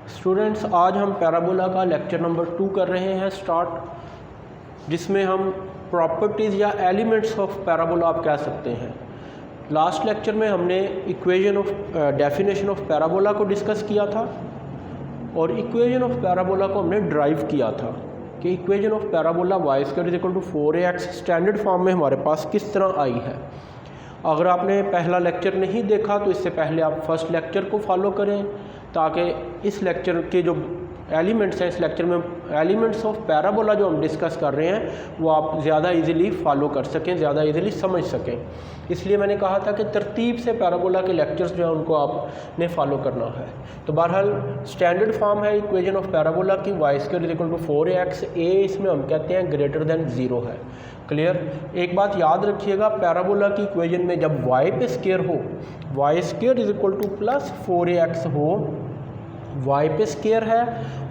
Students, आज हम parabola का लेक्चर नंबर 2 कर रहे हैं स्टार्ट, जिसमें हम प्रॉपर्टीज़ या एलिमेंट्स ऑफ पैराबोला आप कह सकते हैं। लास्ट लेक्चर में हमने equation of definition of parabola को डिस्कस किया था और इक्वेशन ऑफ पैराबोला को हमने ड्राइव किया था कि equation of parabola y square is equal to 4ax standard form में हमारे पास किस तरह आई है। अगर आपने पहला लेक्चर नहीं देखा तो इससे पहले आप फर्स्ट लेक्चर को फॉलो करें, ताकि इस लेक्चर के जो एलिमेंट्स हैं, इस लेक्चर में एलिमेंट्स ऑफ पैराबोला जो हम डिस्कस कर रहे हैं वो आप ज़्यादा इजीली फॉलो कर सकें, ज़्यादा इजीली समझ सकें। इसलिए मैंने कहा था कि तरतीब से पैराबोला के लेक्चर्स जो हैं उनको आपने फॉलो करना है। तो बहरहाल स्टैंडर्ड फॉर्म है इक्वेशन ऑफ पैराबोला की y square is equal to 4ax। ए इसमें हम कहते हैं ग्रेटर देन 0 है। क्लियर। एक बात याद रखिएगा, पैराबोला की इक्वेशन में जब y पे स्केयर हो, y square is equal to plus 4ax हो, y पे स्केयर है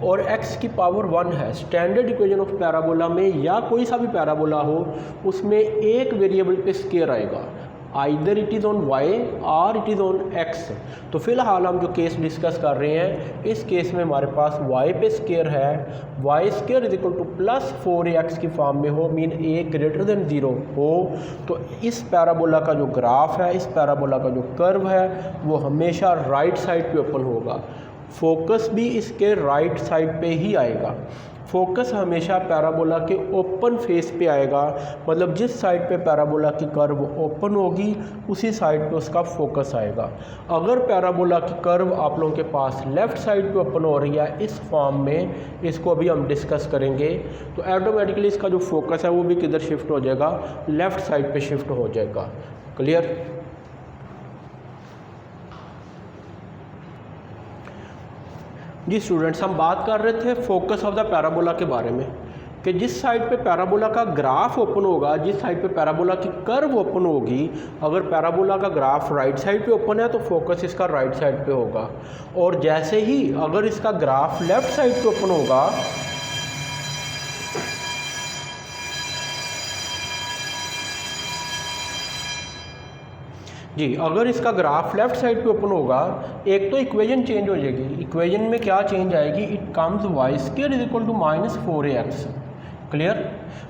और x की पावर 1 है। स्टैंडर्ड इक्वेशन ऑफ पैराबोला में या कोई सा भी पैराबोला हो उसमें एक वेरिएबल पे स्केयर आएगा, either it is on y और इट इज़ ऑन x। तो फिलहाल हम जो केस डिस्कस कर रहे हैं, इस केस में हमारे पास y पे स्केयर है, y square is equal to plus 4ax की फॉर्म में हो, मीन a ग्रेटर देन 0 हो। तो इस पैराबोला का जो ग्राफ है, इस पैराबोला का जो कर्व है वो हमेशा राइट साइड पे ओपन होगा। फोकस भी इसके राइट साइड पे ही आएगा। फोकस हमेशा पैराबोला के ओपन फेस पे आएगा, मतलब जिस साइड पे पैराबोला की कर्व ओपन होगी उसी साइड पे उसका फोकस आएगा। अगर पैराबोला की कर्व आप लोगों के पास लेफ़्ट साइड पे ओपन हो रही है इस फॉर्म में, इसको अभी हम डिस्कस करेंगे, तो ऑटोमेटिकली इसका जो फोकस है वो भी किधर शिफ्ट हो जाएगा, लेफ़्ट साइड पे शिफ्ट हो जाएगा। क्लियर। जी स्टूडेंट्स, हम बात कर रहे थे फोकस ऑफ द पैराबोला के बारे में कि जिस साइड पे पैराबोला का ग्राफ ओपन होगा, जिस साइड पे पैराबोला की कर्व ओपन होगी, अगर पैराबोला का ग्राफ राइट साइड पे ओपन है तो फोकस इसका राइट साइड पे होगा, और जैसे ही अगर इसका ग्राफ लेफ़्ट साइड पे ओपन होगा जी, अगर इसका ग्राफ लेफ़्ट साइड पे ओपन होगा, एक तो इक्वेशन चेंज हो जाएगी। इक्वेशन में क्या चेंज आएगी, it comes y square is equal to minus 4ax। Clear.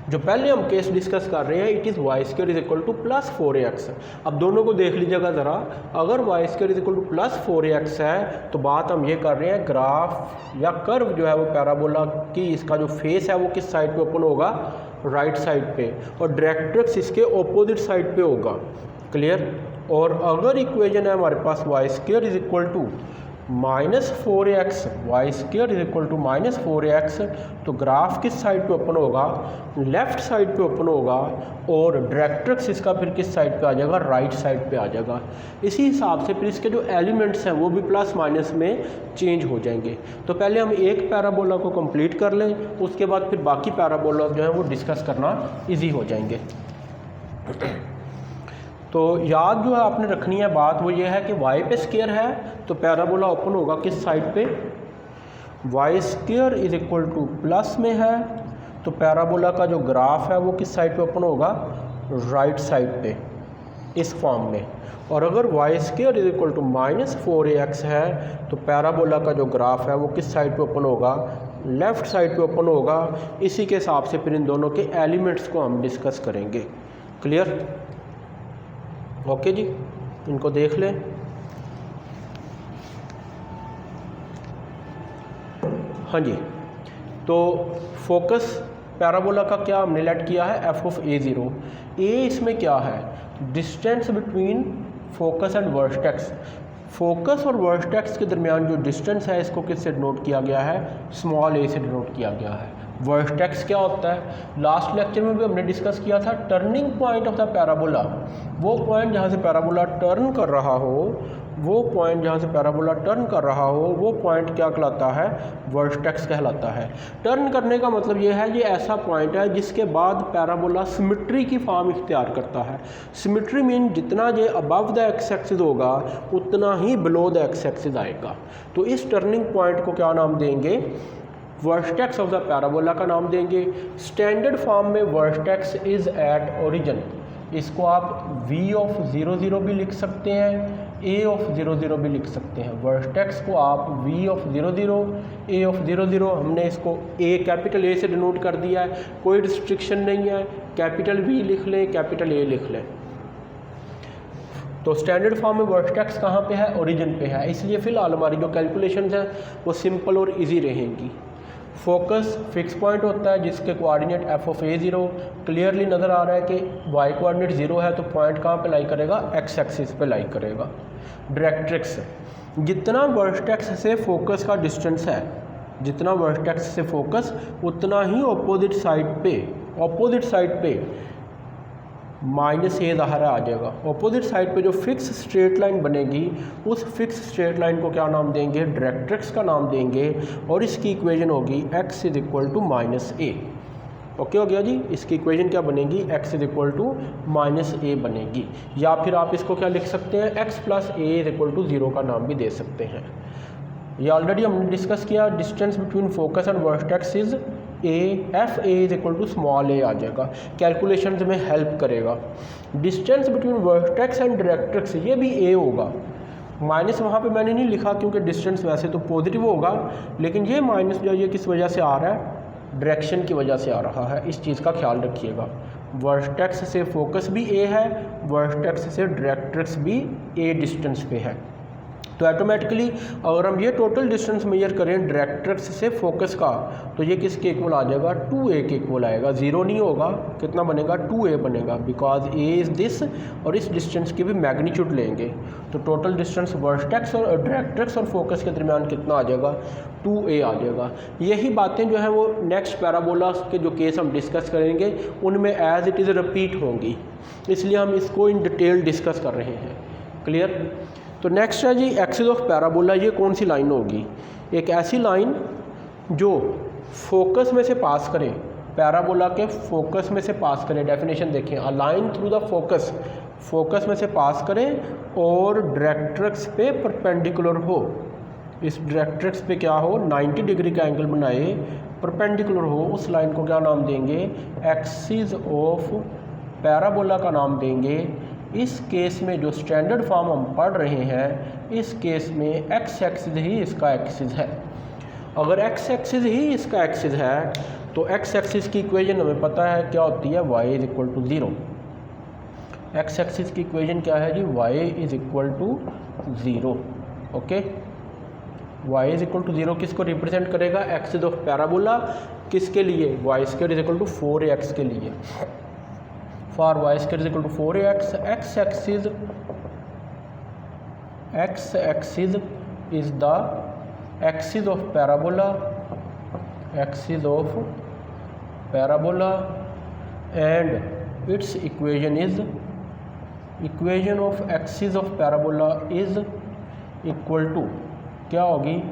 जो पहले हम केस डिस्कस कर रहे हैं, it is y square is equal to plus 4ax। अब दोनों को देख लीजिएगा ज़रा, अगर y square is equal to plus 4ax है तो बात हम ये कर रहे हैं ग्राफ या कर्व जो है वो पैराबोला की, इसका जो फेस है वो किस साइड पे ओपन होगा, राइट साइड पे, और डायरेक्ट्रिक्स इसके ऑपोजिट साइड पे होगा। क्लियर। और अगर इक्वेशन है हमारे पास Y square is equal to minus 4ax, Y square is equal to minus 4ax, तो ग्राफ किस साइड पे ओपन होगा, लेफ़्ट साइड पे ओपन होगा, और डायरेक्ट्रिक्स इसका फिर किस साइड पे आ जाएगा, राइट साइड पे आ जाएगा। इसी हिसाब से फिर इसके जो एलिमेंट्स हैं वो भी प्लस माइनस में चेंज हो जाएंगे। तो पहले हम एक पैराबोला को कंप्लीट कर लें, उसके बाद फिर बाकी पैराबोला जो है वो डिस्कस करना ईजी हो जाएंगे। तो याद जो है आपने रखनी है बात वो ये है कि y पे स्केयर है तो पैराबोला ओपन होगा किस साइड पे, y square is equal to plus में है तो पैराबोला का जो ग्राफ है वो किस साइड पे ओपन होगा, राइट साइड पे, इस फॉर्म में। और अगर y square is equal to minus 4ax है तो पैराबोला का जो ग्राफ है वो किस साइड पे ओपन होगा, लेफ़्ट साइड पे ओपन होगा। इसी के हिसाब से फिर इन दोनों के एलिमेंट्स को हम डिस्कस करेंगे। क्लियर। ओके जी, इनको देख लें। हाँ जी, तो फोकस पैराबोला का क्या हमने लेट किया है, f ऑफ a0। a इसमें क्या है, distance between focus and vertex. Focus और वर्टेक्स के दरमियान जो डिस्टेंस है इसको किससे डिनोट किया गया है, स्मॉल a से डिनोट किया गया है। वर्टेक्स क्या होता है, लास्ट लेक्चर में भी हमने डिस्कस किया था, turning point of the parabola, वो पॉइंट जहाँ से पैराबोला टर्न कर रहा हो, वो पॉइंट जहाँ से पैराबोला टर्न कर रहा हो वो पॉइंट क्या कहलाता है, वर्टेक्स कहलाता है। टर्न करने का मतलब ये है, ये ऐसा पॉइंट है जिसके बाद पैराबोला सिमेट्री की फॉर्म इख्तियार करता है। सिमेट्री मीन जितना ये अबव द एक्स एक्सिस होगा उतना ही बिलो द एक्स एक्सिस आएगा। तो इस टर्निंग पॉइंट को क्या नाम देंगे, वर्टेक्स ऑफ द पैराबोला का नाम देंगे। स्टैंडर्ड फॉर्म में वर्टेक्स इज़ एट ओरिजिन, इसको आप v ऑफ 0 0 भी लिख सकते हैं ए ऑफ 0 0 भी लिख सकते हैं। वर्टेक्स को आप वी ऑफ 0 0, ए ऑफ 0 0, हमने इसको ए कैपिटल ए से डिनोट कर दिया है, कोई रिस्ट्रिक्शन नहीं है, कैपिटल वी लिख लें, कैपिटल ए लिख लें। तो स्टैंडर्ड फॉर्म में वर्टेक्स कहाँ पे है, ओरिजिन पे है, इसलिए फ़िलहाल हमारी जो कैलकुलेशंस हैं वो सिंपल और इजी रहेंगी। फोकस फिक्स पॉइंट होता है जिसके coordinate F of A 0, clearly नज़र आ रहा है कि वाई कोऑर्डिनेट 0 है तो पॉइंट कहाँ पे लाई करेगा, एक्स एक्सिस पे लाई करेगा। डायरेक्ट्रिक्स, जितना वर्टेक्स से फोकस का डिस्टेंस है, जितना वर्टेक्स से फोकस उतना ही अपोजिट साइड पे माइनस ए ज़ाहिर आ जाएगा। अपोजिट साइड पे जो फिक्स स्ट्रेट लाइन बनेगी उस फिक्स स्ट्रेट लाइन को क्या नाम देंगे, डायरेक्ट्रिक्स का नाम देंगे, और इसकी इक्वेशन होगी x is equal to minus A. Okay हो गया जी। इसकी इक्वेशन क्या बनेगी, x is equal to minus A बनेगी, या फिर आप इसको क्या लिख सकते हैं, x plus A is equal to 0 का नाम भी दे सकते हैं। ये ऑलरेडी हमने डिस्कस किया, distance between focus and vertex is A, F A is equal to small A आ जाएगा, कैलकुलेशन में हेल्प करेगा। Distance between vertex and directrix ये भी ए होगा, माइनस वहाँ पे मैंने नहीं लिखा क्योंकि डिस्टेंस वैसे तो पॉजिटिव होगा, लेकिन ये माइनस जो ये किस वजह से आ रहा है, डायरेक्शन की वजह से आ रहा है, इस चीज़ का ख्याल रखिएगा। वर्टेक्स से फोकस भी ए है, वर्टेक्स से डायरेक्ट्रिक्स भी ए डिस्टेंस पे है, तो ऑटोमेटिकली अगर हम ये टोटल डिस्टेंस मेजर करें डायरेक्ट्रिक्स से फोकस का तो ये किसके इक्वल आ जाएगा, 2a के इक्वल आएगा, 0 नहीं होगा, कितना बनेगा, 2a बनेगा, बिकॉज a इज़ दिस, और इस डिस्टेंस की भी मैग्नीट्यूड लेंगे तो टोटल डिस्टेंस वर्टेक्स और डायरेक्ट्रिक्स और फोकस के दरमियान कितना आ जाएगा, 2a आ जाएगा। यही बातें जो हैं वो नेक्स्ट पैराबोला के जो केस हम डिस्कस करेंगे उनमें एज इट इज़ रिपीट होंगी, इसलिए हम इसको इन डिटेल डिस्कस कर रहे हैं। क्लियर। तो नेक्स्ट है जी एक्सिस ऑफ पैराबोला। ये कौन सी लाइन होगी, एक ऐसी लाइन जो फोकस में से पास करे, पैराबोला के फोकस में से पास करे। डेफिनेशन देखें, अ line through the focus, focus में से पास करे और डायरेक्ट्रिक्स पे परपेंडिकुलर हो, इस डायरेक्ट्रिक्स पे क्या हो, 90 डिग्री का एंगल बनाए, परपेंडिकुलर हो, उस लाइन को क्या नाम देंगे, एक्सिस ऑफ पैराबोला का नाम देंगे। इस केस में जो स्टैंडर्ड फॉर्म हम पढ़ रहे हैं, इस केस में एक्स एक्सिस ही इसका एक्सिस है। अगर एक्स एक्सिस ही इसका एक्सिस है तो एक्स एक्सिस की इक्वेशन हमें पता है क्या होती है, y is equal to 0। X axis की इक्वेशन क्या है जी, y is equal to 0। Okay, y is equal to 0 किसको रिप्रेजेंट करेगा, एक्सिस ऑफ पैराबोला, किसके लिए, y square is equal to 4ax के लिए, for y square is equal to 4ax। x axis is the axis of parabola, axis of parabola, and its equation is, equation of axis of parabola is equal to क्या होगी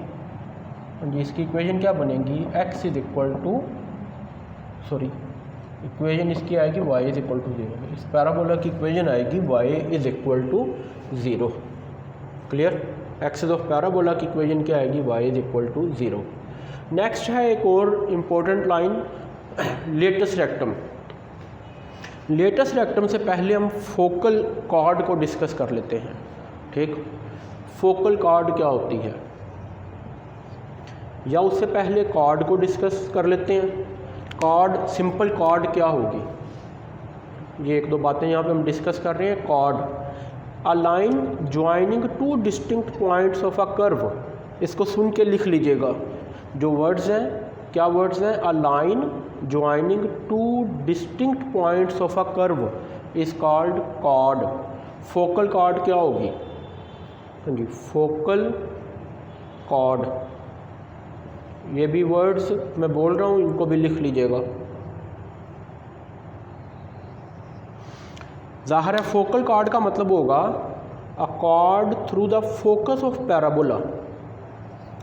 जी, इसकी equation क्या बनेगी, x is equal to, sorry equation इसकी आएगी y is equal to 0, इस parabola की इक्वेशन आएगी y is equal to 0। Clear. Axis of parabola की इक्वेशन क्या आएगी, y is equal to 0। Next है एक और important line, latus rectum. Latus rectum से पहले हम फोकल कॉर्ड को डिस्कस कर लेते हैं। ठीक, फोकल कॉर्ड क्या होती है, या उससे पहले कॉर्ड को डिस्कस कर लेते हैं। कॉर्ड, सिंपल कॉर्ड क्या होगी, ये एक दो बातें यहाँ पे हम डिस्कस कर रहे हैं। Chord, a line joining two distinct points of a curve, इसको सुन के लिख लीजिएगा। जो वर्ड्स हैं, क्या वर्ड्स हैं, a line joining two distinct points of a curve is called chord. Focal chord क्या होगी जी, फोकल कॉर्ड। ये भी वर्ड्स मैं बोल रहा हूँ, इनको भी लिख लीजिएगा। ज़ाहिर है फोकल कॉर्ड का मतलब होगा अ cord through the focus of parabola,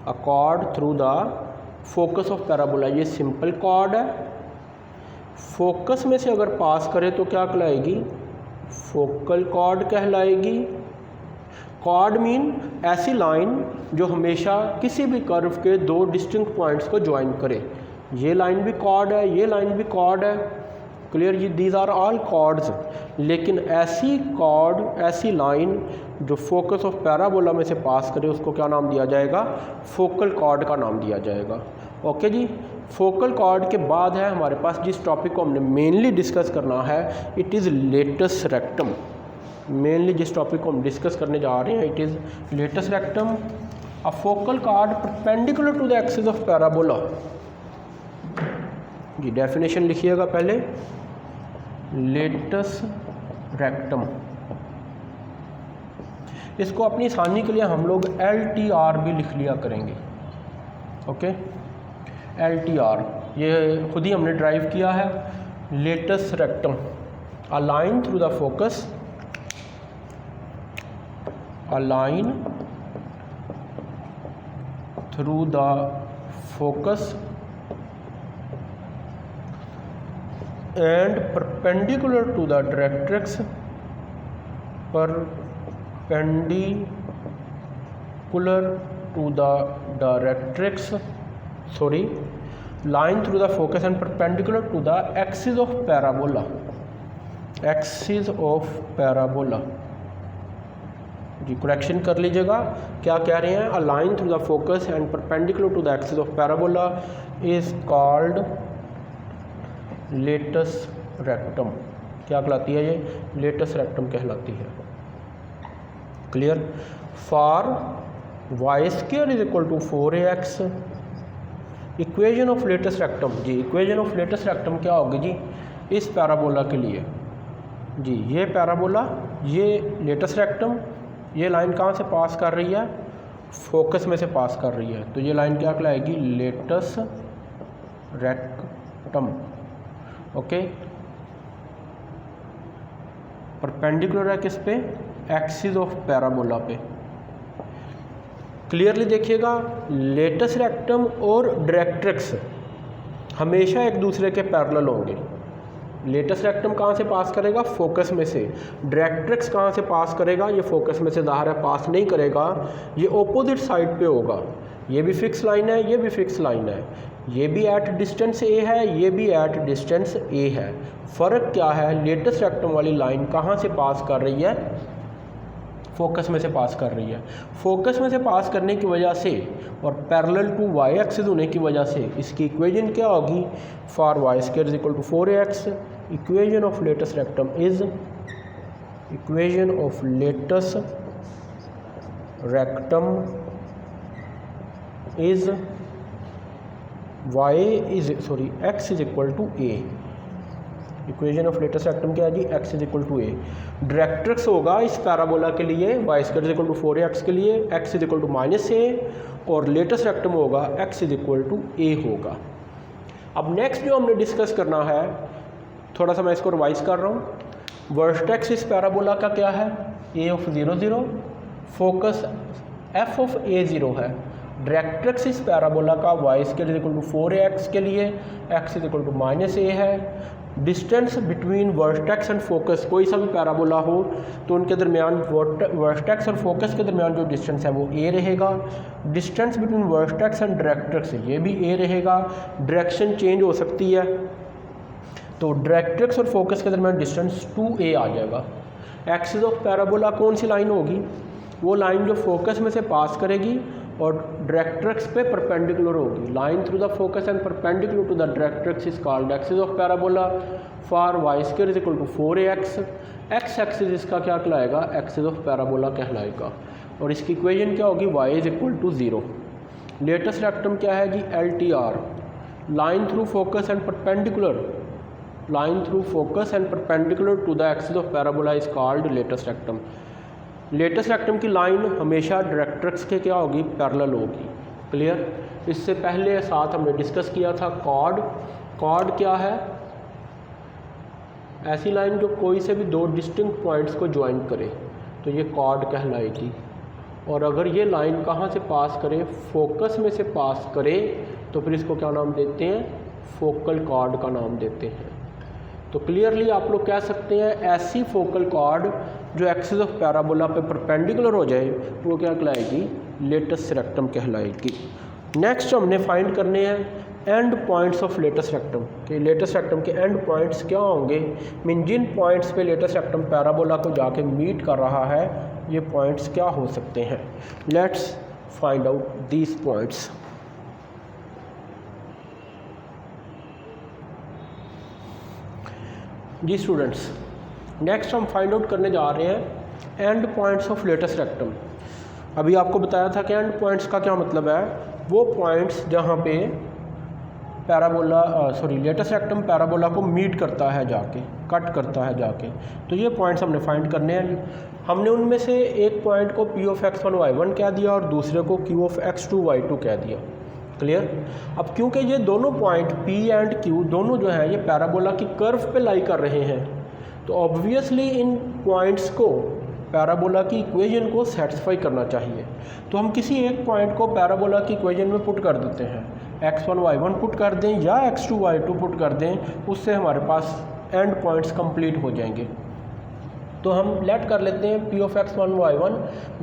a cord through the focus of parabola. ये सिंपल कॉर्ड है, फोकस में से अगर पास करे तो क्या कहलाएगी, फोकल कॉर्ड कहलाएगी। कॉर्ड मीन ऐसी लाइन जो हमेशा किसी भी कर्व के दो डिस्टिंक्ट पॉइंट्स को ज्वाइन करे। ये लाइन भी कॉर्ड है, ये लाइन भी कॉर्ड है। क्लियर जी, दीज आर ऑल कॉर्ड्स। लेकिन ऐसी लाइन जो फोकस ऑफ पैराबोला में से पास करे उसको क्या नाम दिया जाएगा? फोकल कॉर्ड का नाम दिया जाएगा। ओके जी। फोकल कॉर्ड के बाद है हमारे पास जिस टॉपिक को हमने मेनली डिस्कस करना है, it is latus rectum. Mainly जिस टॉपिक को हम डिस्कस करने जा रहे हैं, it is latus rectum, a focal chord perpendicular to the axis of parabola. जी डेफिनेशन लिखिएगा पहले, लेटस रेक्टम। इसको अपनी आसानी के लिए हम लोग LTR भी लिख लिया करेंगे। ओके, LTR ये खुद ही हमने ड्राइव किया है। Latus rectum, a line through the focus, a line through the focus and perpendicular to the directrix, line through the focus and perpendicular to the axis of parabola, जी correction कर लीजिएगा, क्या कह रहे हैं? A line through the focus and perpendicular to the axis of parabola is called latus rectum. क्या कहलाती है ये? लेटस रेक्टम कहलाती है। Clear. For y square is equal to 4ax, equation of latus rectum. जी इक्वेशन ऑफ लेटस रेक्टम क्या होगी जी इस पैराबोला के लिए? जी ये पैराबोला, ये लेटस रेक्टम, ये लाइन कहाँ से पास कर रही है? फोकस में से पास कर रही है, तो ये लाइन क्या कहलाएगी? Latus rectum. ओके, परपेंडिकुलर है किस पे? एक्सिस ऑफ पैराबोला पे। क्लियरली देखिएगा, लेटस रेक्टम और डायरेक्ट्रिक्स हमेशा एक दूसरे के पैरेलल होंगे। लेटस रेक्टम कहाँ से पास करेगा? फोकस में से। डायरेक्ट्रिक्स कहाँ से पास करेगा? ये फोकस में से ज़ाहिर है पास नहीं करेगा, ये ऑपोजिट साइड पे होगा। ये भी फिक्स लाइन है, ये भी फिक्स लाइन है, ये भी एट डिस्टेंस ए है, ये भी एट डिस्टेंस ए है। फ़र्क क्या है? लेटस रेक्टम वाली लाइन कहाँ से पास कर रही है? फोकस में से पास कर रही है। फोकस में से पास करने की वजह से और पैरेलल टू वाई एक्सिस होने की वजह से इसकी इक्वेशन क्या होगी? For y square is equal to 4ax, equation of latus rectum is, equation of latus rectum is x is equal to a। Equation of latus rectum क्या है जी? x is equal to a। Directrix होगा इस parabola के लिए y square is equal to 4ax के लिए x is equal to -a, और लेटस रेक्टम होगा x is equal to a होगा। अब नेक्स्ट जो हमने डिस्कस करना है, थोड़ा सा मैं इसको रिवाइज कर रहा हूँ। वर्टेक्स इस पैराबोला का क्या है? a of 0 0, focus f of a 0 है। डायरेक्ट्रिक्स इस पैराबोला का y square is equal to 4ax के लिए x is equal to -a है। Distance between vertex and focus, कोई सा भी पैराबोला हो तो उनके दरमियान वर्टेक्स और फोकस के दरमियान जो डिस्टेंस है वो a रहेगा। Distance between vertex and directrix ये भी a रहेगा। डायरेक्शन चेंज हो सकती है, तो डायरेक्ट्रिक्स और फोकस के दरमियान डिस्टेंस 2a आ जाएगा। एक्सिस ऑफ पैराबोला कौन सी लाइन होगी? वो लाइन जो फोकस में से पास करेगी और डायरेक्ट्रिक्स पे परपेंडिकुलर होगी। Line through the focus and perpendicular to the directrix is called axis of parabola. For y square is equal to 4ax, x axis इसका क्या कहलाएगा? एक्सिस ऑफ पैराबोला कहलाएगा, और इसकी इक्वेशन क्या होगी? y is equal to 0। Latus rectum क्या है जी? LTR, line through focus and perpendicular, line through focus and perpendicular to the axis of parabola is called latus rectum. Latus rectum की line हमेशा डायरेक्ट्रिक्स के क्या होगी? पैरेलल होगी। Clear. इससे पहले साथ हमने डिस्कस किया था कॉर्ड। कॉर्ड क्या है? ऐसी लाइन जो कोई से भी दो डिस्टिंक्ट पॉइंट्स को ज्वाइन करे, तो ये कॉर्ड कहलाएगी। और अगर ये लाइन कहाँ से पास करे? फोकस में से पास करे, तो फिर इसको क्या नाम देते हैं? फोकल कॉर्ड का नाम देते हैं। तो क्लियरली आप लोग कह सकते हैं ऐसी फोकल कॉर्ड जो एक्सिस ऑफ पैराबोला पे परपेंडिकुलर हो जाए वो क्या कहलाएगी? लेटस रेक्टम कहलाएगी। नेक्स्ट हमने फाइंड करने हैं end points of latest rectum कि लेटेस्ट रेक्टम के एंड पॉइंट्स क्या होंगे, मीन जिन पॉइंट्स पे लेटेस्ट रेक्टम पैराबोला को जाके मीट कर रहा है ये पॉइंट्स क्या हो सकते हैं। Let's find out these points. जी स्टूडेंट्स, नेक्स्ट हम फाइंड आउट करने जा रहे हैं end points of latest rectum. अभी आपको बताया था कि एंड पॉइंट्स का क्या मतलब है, वो पॉइंट्स जहाँ पे लेटेस्ट रेक्टम पैराबोला को मीट करता है जाके, कट करता है जाके, तो ये पॉइंट्स हमने फाइंड करने हैं। हमने उनमें से एक पॉइंट को P ऑफ x1 y1 कह दिया और दूसरे को Q ऑफ x2 y2 कह दिया। क्लियर। अब क्योंकि ये दोनों पॉइंट P एंड Q दोनों जो है ये पैराबोला की कर्व पे लाई कर रहे हैं, तो ऑब्वियसली इन पॉइंट्स को पैराबोला की इक्वेशन को सेटिस्फाई करना चाहिए। तो हम किसी एक पॉइंट को पैराबोला की इक्वेशन में पुट कर देते हैं, x1 y1 पुट कर दें या x2 y2 पुट कर दें, उससे हमारे पास एंड पॉइंट्स कंप्लीट हो जाएंगे। तो हम लेट कर लेते हैं P of x1 y1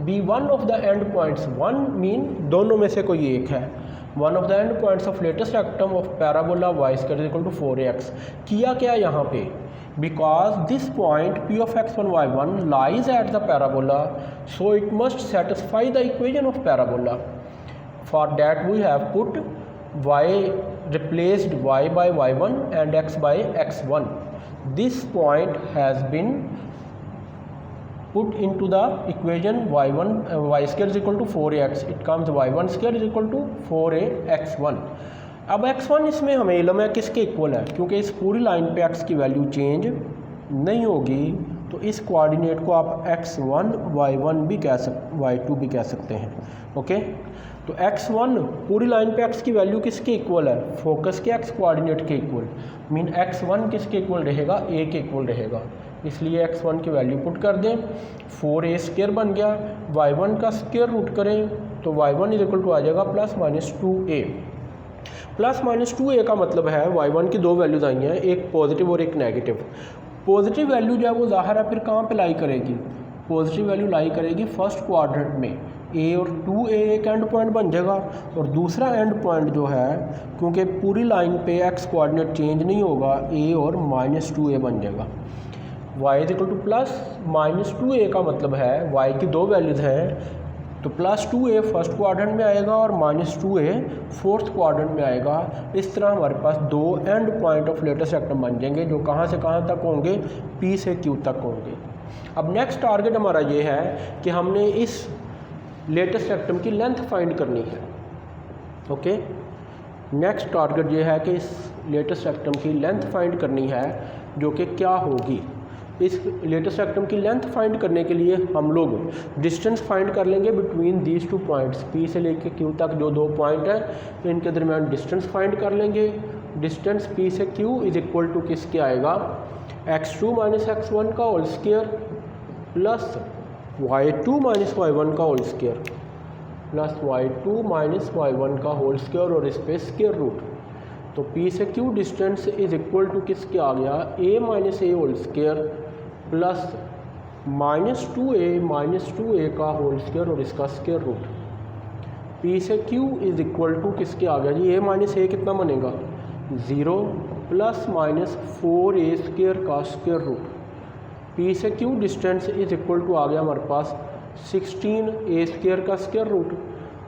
be one of the end points, one mean दोनों में से कोई एक है, one of the end points of latest rectum of parabola y square equal to 4ax। किया क्या यहाँ पे, because this point P of x1 y1 lies at the parabola, so it must satisfy the equation of parabola. For that we have put replaced y by y1 and x by x1. This point has been put into the equation y square is equal to 4ax. It comes y1 square is equal to 4ax1. अब x1 इसमें हमें इलम है किसके equal है, क्योंकि इस पूरी लाइन पे x की वैल्यू चेंज नहीं होगी, तो इस कोऑर्डिनेट को आप x1 y1 भी कह सकते, y2 भी कह सकते हैं। ओके, तो x1 पूरी लाइन पे x की वैल्यू किसके इक्वल है, फोकस के x कोऑर्डिनेट के इक्वल, मीन x1 किसके इक्वल रहेगा, a के इक्वल रहेगा, इसलिए x1 की वैल्यू पुट कर दें, 4a स्क्वायर बन गया, y1 का स्क्वायर रूट करें तो y1 इज इक्वल टू आ जाएगा plus minus 2a। Plus minus 2a का मतलब है y1 की दो वैल्यूज आई हैं, एक पॉजिटिव और एक नेगेटिव। पॉजिटिव वैल्यू जो है वो ज़ाहिर है फिर कहाँ पे लाई करेगी, पॉजिटिव वैल्यू लाई करेगी फर्स्ट क्वाड्रेंट में, a और 2a एक एंड पॉइंट बन जाएगा, और दूसरा एंड पॉइंट जो है क्योंकि पूरी लाइन पे x कोऑर्डिनेट चेंज नहीं होगा, a और माइनस 2a बन जाएगा। y is equal to plus minus 2a का मतलब है y की दो वैल्यूज हैं, तो प्लस 2a फर्स्ट क्वाड्रेंट में आएगा और माइनस 2a फोर्थ क्वाड्रेंट में आएगा। इस तरह हमारे पास दो and point of latest rectum बन जाएंगे जो कहाँ से कहाँ तक होंगे, P से Q तक होंगे। अब नेक्स्ट टारगेट हमारा ये है कि हमने इस लेटेस्ट रेक्टम की लेंथ फाइंड करनी है। ओके, नेक्स्ट टारगेट ये है कि इस लेटेस्ट रेक्टम की लेंथ फाइंड करनी है, जो कि क्या होगी। इस लेटेस्ट रेक्टम की लेंथ फाइंड करने के लिए हम लोग डिस्टेंस फाइंड कर लेंगे between these two points, P से लेके Q तक जो दो पॉइंट है इनके दरमियान डिस्टेंस फाइंड कर लेंगे। डिस्टेंस P से Q इज इक्वल टू किसके आएगा, x2 माइनस x1 का whole square plus y2 minus y1 का whole square plus y2 minus y1 का होल स्क्वायर और इस पे स्क्वायर रूट। तो P से Q distance is equal to किसके आ गया, a minus a whole square plus minus 2a का होल स्क्वायर और इसका स्क्वायर रूट। P से Q इज इक्वल टू किसके आ गया जी, a माइनस a कितना बनेगा 0 प्लस माइनस 4a स्क्वायर का स्क्वायर रूट। P से Q distance is equal to आ गया हमारे पास 16a स्क्वायर का स्क्वायर रूट।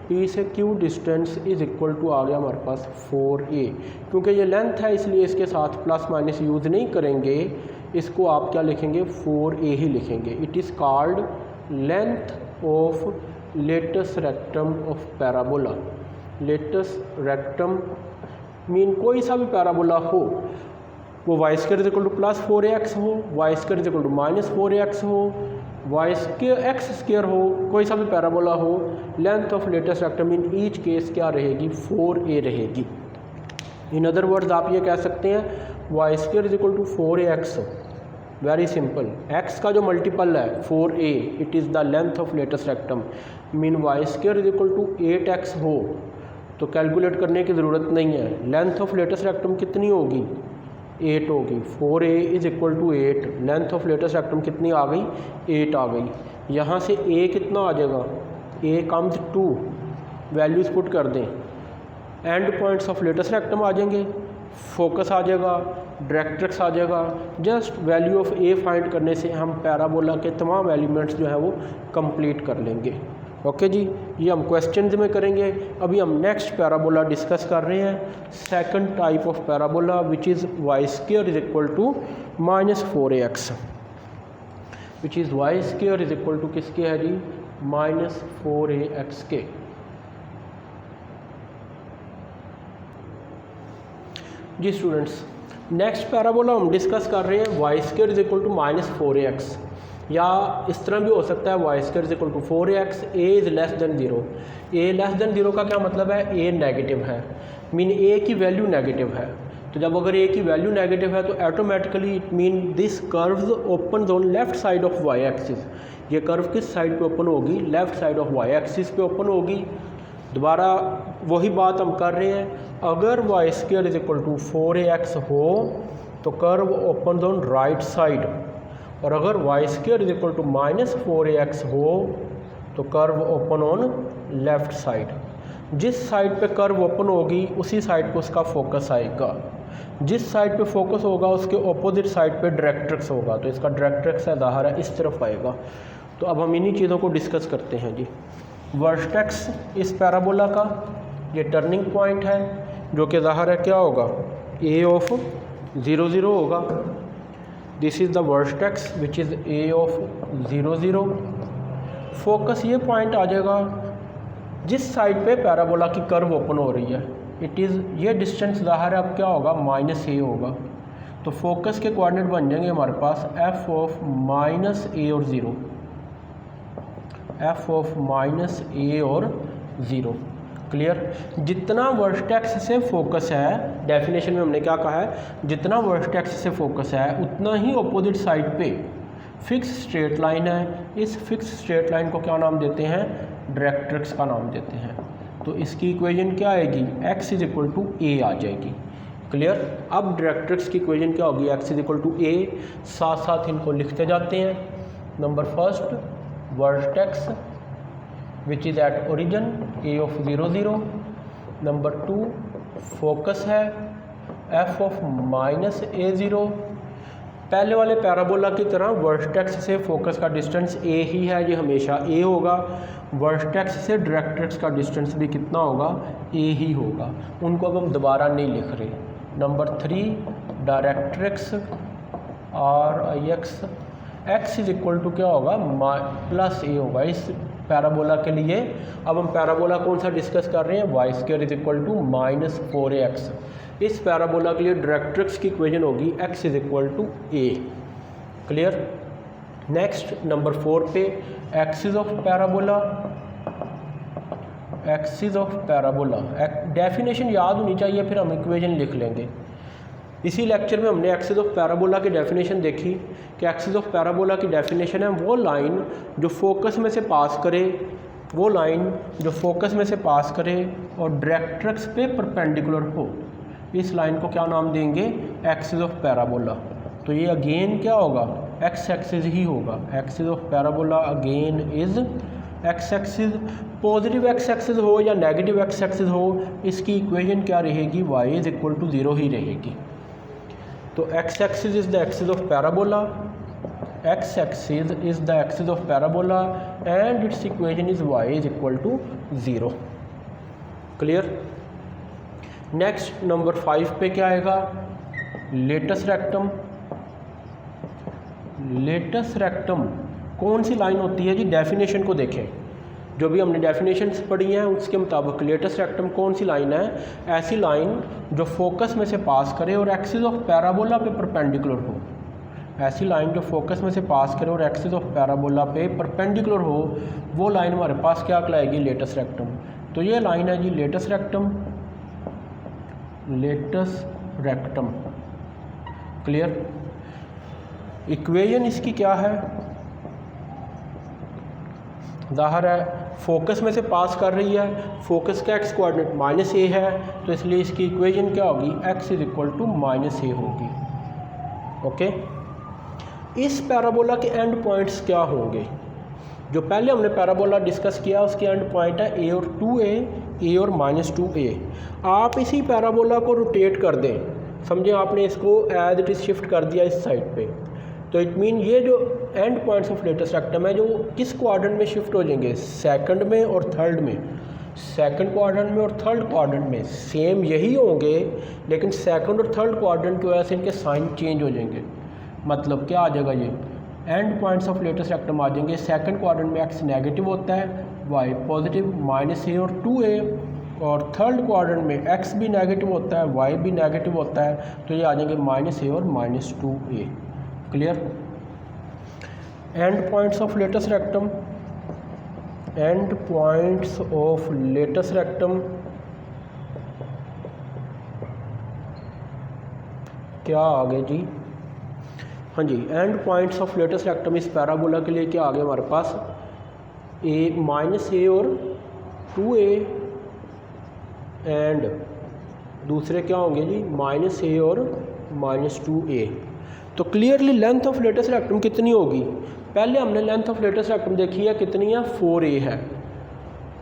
P से Q distance is equal to आ गया हमारे पास 4a। क्योंकि ये लेंथ है इसलिए इसके साथ प्लस माइनस यूज़ नहीं करेंगे, इसको आप क्या लिखेंगे 4a ही लिखेंगे। It is called length of latest rectum of parabola. Latest rectum mean कोई सा भी पैराबोला हो, वो y square is equal to plus 4ax हो, y square is equal to minus 4ax हो, y स्क्वायर एक्स स्क्वायर हो, कोई सा भी पैराबोला हो, length of latest rectum in each case क्या रहेगी 4a रहेगी। इन अदर वर्ड्स आप ये कह सकते हैं y square is equal to 4ax। Very simple, x का जो मल्टीपल है 4a, it is the length of latest rectum. Mean y square is equal to 8x हो तो कैलकुलेट करने की ज़रूरत नहीं है, लेंथ ऑफ लेटेस्ट रेक्टम कितनी होगी 8 होगी। 4a is equal to 8, length of latest rectum कितनी आ गई 8 आ गई। यहाँ से a कितना आ जाएगा, a कम्स 2, वैल्यूज़ पुट कर दें, end points of latest rectum आ जाएंगे, फोकस आ जाएगा, डायरेक्ट्रिक्स आ जाएगा। Just value of A find करने से हम पैराबोला के तमाम एलिमेंट्स जो है वो कंप्लीट कर लेंगे। ओके जी, ये हम क्वेश्चन में करेंगे। अभी हम नेक्स्ट पैराबोला डिस्कस कर रहे हैं, second type of parabola which is y square is equal to -4ax, which is y square is equal to किसके है जी, -4ax के। जी स्टूडेंट्स, नेक्स्ट पैराबोला हम डिस्कस कर रहे हैं y square is equal to -4ax, या इस तरह भी हो सकता है y square is equal to 4ax, a is less than 0। A less than 0 का क्या मतलब है, ए नेगेटिव है, मीन ए की वैल्यू नेगेटिव है। तो जब अगर ए की वैल्यू नेगेटिव है तो automatically it mean this curves open on left side of y axis. ये कर्व किस साइड पे ओपन होगी, left side of y axis पे ओपन होगी। दोबारा वही बात हम कर रहे हैं, अगर y square is equal to 4ax हो तो curve open on right side, और अगर y square is equal to -4ax हो तो curve open on left side. जिस साइड पे कर्व ओपन होगी उसी साइड पे उसका फोकस आएगा, जिस साइड पे फोकस होगा उसके ऑपोजिट साइड पे डायरेक्ट्रिक्स होगा, तो इसका डायरेक्ट्रिक्स है ज़ाहिर है इस तरफ आएगा। तो अब हम इन्हीं चीज़ों को डिस्कस करते हैं जी। वर्टेक्स इस पैराबोला का ये टर्निंग पॉइंट है, जो कि ज़ाहिर है क्या होगा, ए ऑफ 0 0 होगा। This is the vertex which is a of 0 0। Focus ये पॉइंट आ जाएगा जिस साइड पे पैराबोला की कर्व ओपन हो रही है, इट इज़ ये डिस्टेंस ज़ाहिर है अब क्या होगा, -a होगा। तो फोकस के कोऑर्डिनेट बन जाएंगे हमारे पास f ऑफ -a और 0, f ऑफ -a और 0। क्लियर। जितना वर्टेक्स से फोकस है, डेफिनेशन में हमने क्या कहा है, जितना वर्टेक्स से फोकस है उतना ही अपोजिट साइड पे फिक्स स्ट्रेट लाइन है। इस फिक्स स्ट्रेट लाइन को क्या नाम देते हैं, डायरेक्ट्रिक्स का नाम देते हैं। तो इसकी इक्वेशन क्या आएगी, x is equal to a आ जाएगी। क्लियर। अब डायरेक्ट्रिक्स की इक्वेशन क्या होगी, x is equal to a। साथ साथ इनको लिखते जाते हैं। Number first, vertex which is at origin a of 0 0। Number 2, focus है f ऑफ -a0। पहले वाले पैराबोला की तरह वर्टेक्स से फोकस का डिस्टेंस a ही है, ये हमेशा a होगा। वर्टेक्स से डायरेक्ट्रिक्स का डिस्टेंस भी कितना होगा, a ही होगा। उनको अब हम दोबारा नहीं लिख रहे। Number 3, directrix x is equal to क्या होगा, +a होगा इस पैराबोला के लिए। अब हम पैराबोला कौन सा डिस्कस कर रहे हैं, y square is equal to -4ax। इस पैराबोला के लिए डायरेक्ट्रिक्स की इक्वेशन होगी x is equal to a। Clear. Next number 4 पे, axis of parabola. Axis of parabola definition याद होनी चाहिए, फिर हम इक्वेशन लिख लेंगे। इसी लेक्चर में हमने एक्सिस ऑफ पैराबोला की डेफिनेशन देखी कि एक्सिस ऑफ पैराबोला की डेफिनेशन है वो लाइन जो फोकस में से पास करे, वो लाइन जो फोकस में से पास करे और डायरेक्ट्रिक्स पे परपेंडिकुलर हो। इस लाइन को क्या नाम देंगे, एक्सिस ऑफ पैराबोला। तो ये अगेन क्या होगा, एक्स एक्सिस ही होगा। Axis of parabola again is x axis. Positive x axis हो या नेगेटिव एक्स एक्सिस हो, इसकी इक्वेशन क्या रहेगी, y इज इक्वल टू 0 ही रहेगी। तो x axis is the axis of parabola, x axis is the axis of parabola and its equation is y is equal to 0। Clear. Next number 5 पे क्या आएगा, लेटस रेक्टम। लेटस रेक्टम कौन सी line होती है जी, definition को देखें। जो भी हमने डेफिनेशन पढ़ी हैं उसके मुताबिक लेटस रेक्टम कौन सी लाइन है, ऐसी लाइन जो फोकस में से पास करे और एक्सिस ऑफ पैराबोला पे परपेंडिकुलर हो। ऐसी लाइन जो फोकस में से पास करे और एक्सिस ऑफ पैराबोला पे परपेंडिकुलर हो, वो लाइन हमारे पास क्या कहलाएगी, लेटस रेक्टम। तो ये लाइन है जी latus rectum. Latus rectum. Clear. Equation इसकी क्या है, ज़ाहिर है फोकस में से पास कर रही है, फोकस का एक्स कोऑर्डिनेट -a है, तो इसलिए इसकी इक्वेशन क्या होगी, x is equal to -a होगी। ओके। इस पैराबोला के एंड पॉइंट्स क्या होंगे, जो पहले हमने पैराबोला डिस्कस किया उसके एंड पॉइंट है a और 2a। ए और -2a। आप इसी पैराबोला को रोटेट कर दें, समझे आपने इसको एज इट इज़ शिफ्ट कर दिया इस साइड पे, तो इट मीन ये जो and points of latest rectum है जो किस क्वाड्रेंट में शिफ्ट हो जाएंगे, सेकंड में और थर्ड में। सेकंड क्वाड्रेंट में और थर्ड क्वाड्रेंट में सेम यही होंगे, लेकिन सेकंड और थर्ड क्वाड्रेंट की वजह से इनके साइन चेंज हो जाएंगे। मतलब क्या आ जाएगा, ये end points of latest rectum आ जाएंगे। सेकंड क्वाड्रेंट में एक्स नेगेटिव होता है, वाई पॉजिटिव -a और 2a, और थर्ड क्वाड्रेंट में एक्स भी नेगेटिव होता है, वाई भी नेगेटिव होता है, तो ये आ जाएंगे -a और -2a। Clear. End points of latest rectum, end points of latest rectum क्या आ गए जी, हाँ जी, end points of latest rectum इस पैराबोला के लिए क्या आ गया हमारे पास, -a और 2a, एंड दूसरे क्या होंगे जी, -a और -2a। तो clearly length of latest rectum कितनी होगी, पहले हमने लेंथ ऑफ लेटेस्ट रेक्टम देखी है कितनी है, 4a है।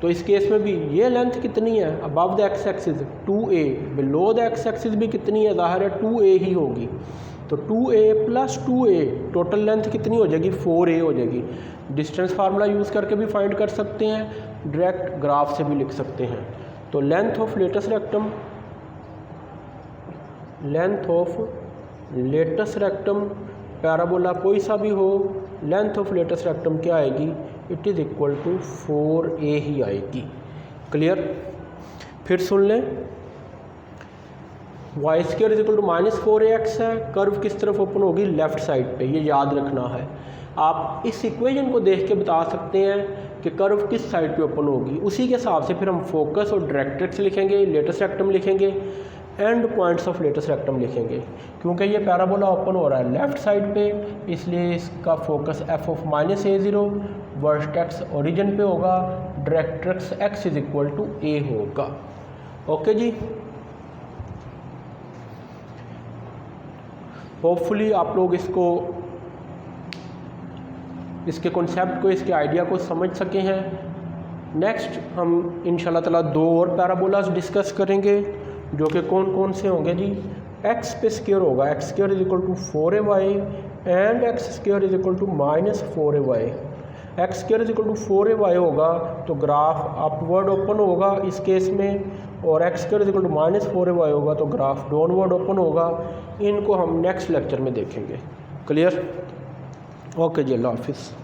तो इस केस में भी ये लेंथ कितनी है, above the x axis 2a, below the x axis भी कितनी है, ज़ाहिर है 2a ही होगी। तो 2a + 2a टोटल लेंथ कितनी हो जाएगी, 4a हो जाएगी। डिस्टेंस फार्मूला यूज़ करके भी फाइंड कर सकते हैं, डायरेक्ट ग्राफ से भी लिख सकते हैं। तो length of latest rectum, length of latest rectum parabola कोई सा भी हो, लेंथ ऑफ लेटेस्ट रेक्टम क्या आएगी, it is equal to 4a ही आएगी। क्लियर। फिर सुन लें, Y square equal to -4ax है, कर्व किस तरफ ओपन होगी, लेफ़्ट साइड पे, ये याद रखना है। आप इस इक्वेशन को देख के बता सकते हैं कि कर्व किस साइड पे ओपन होगी, उसी के हिसाब से फिर हम फोकस और डायरेक्ट्रिक्स लिखेंगे, लेटेस्ट रेक्टम लिखेंगे, and points of latest rectum लिखेंगे। क्योंकि ये पैराबोला ओपन हो रहा है लेफ़्ट साइड पे, इसलिए इसका focus f of -a0, vertex origin पे होगा, directrix x is equal to a होगा। ओके जी, होपफुली आप लोग इसके कॉन्सेप्ट को, इसके आइडिया को समझ सके हैं। नेक्स्ट हम इंशाल्लाह ताला 2 और पैराबोलास डिस्कस करेंगे, जो कि कौन कौन से होंगे जी। एक्स पे स्क्वायर होगा, x square is equal to 4ay and x square is equal to -4ay। X square is equal to 4ay होगा तो ग्राफ अपवर्ड ओपन होगा इस केस में, और x square is equal to -4ay होगा तो ग्राफ डाउनवर्ड ओपन होगा। इनको हम नेक्स्ट लेक्चर में देखेंगे। क्लियर। ओके जी, अल्लाह हाफिज़।